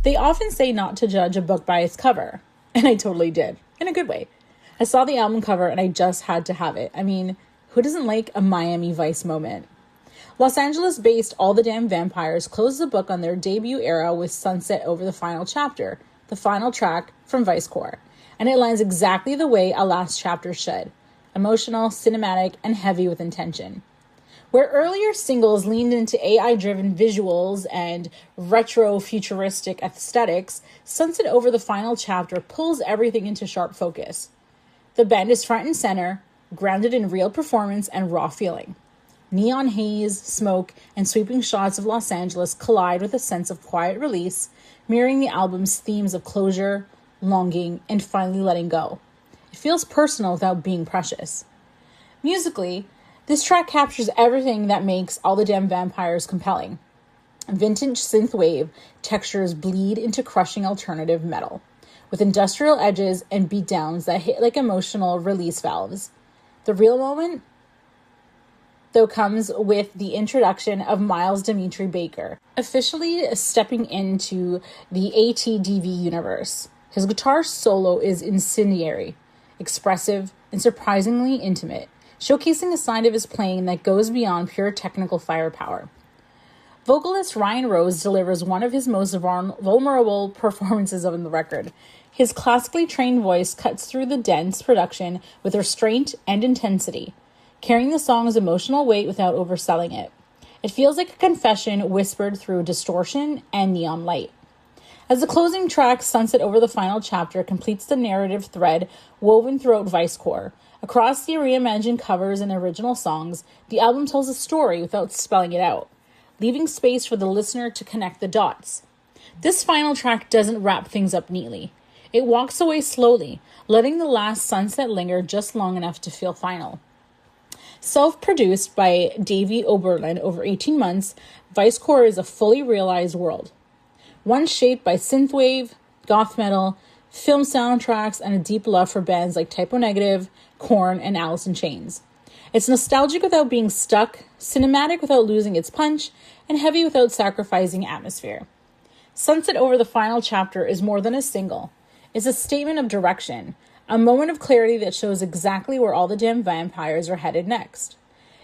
They often say not to judge a book by its cover, and I totally did, in a good way. I saw the album cover and I just had to have it. I mean, who doesn't like a Miami Vice moment? Los Angeles-based All the Damn Vampires closed the book on their debut era with Sunset over the final chapter, the final track from VICECORE, and it lands exactly the way a last chapter should: emotional, cinematic, and heavy with intention. Where earlier singles leaned into AI-driven visuals and retro-futuristic aesthetics, Sunset over the final chapter pulls everything into sharp focus. The band is front and center, grounded in real performance and raw feeling. Neon haze, smoke, and sweeping shots of Los Angeles collide with a sense of quiet release, mirroring the album's themes of closure, longing, and finally letting go. It feels personal without being precious. Musically, this track captures everything that makes All the Damn Vampires compelling. Vintage synthwave textures bleed into crushing alternative metal, with industrial edges and beatdowns that hit like emotional release valves. The real moment, though, comes with the introduction of Miles Dimitri Baker, officially stepping into the ATDV universe. His guitar solo is incendiary, expressive, and surprisingly intimate, showcasing a side of his playing that goes beyond pure technical firepower. Vocalist Ryan Rose delivers one of his most vulnerable performances on the record. His classically trained voice cuts through the dense production with restraint and intensity, carrying the song's emotional weight without overselling it. It feels like a confession whispered through distortion and neon light. As the closing track, Sunset over the final chapter, completes the narrative thread woven throughout VICECORE. Across the reimagined covers and original songs, the album tells a story without spelling it out, leaving space for the listener to connect the dots. This final track doesn't wrap things up neatly. It walks away slowly, letting the last sunset linger just long enough to feel final. Self-produced by Davey Oberlin over 18 months, VICECORE is a fully realized world. One shaped by synthwave, goth metal, film soundtracks, and a deep love for bands like Typo Negative, Korn, and Alice in Chains. It's nostalgic without being stuck, cinematic without losing its punch, and heavy without sacrificing atmosphere. Sunset over the final chapter is more than a single. It's a statement of direction, a moment of clarity that shows exactly where All the Damn Vampires are headed next.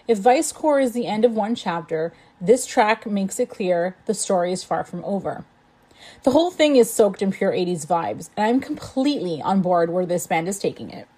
If VICECORE is the end of one chapter, this track makes it clear the story is far from over. The whole thing is soaked in pure 80s vibes, and I'm completely on board where this band is taking it.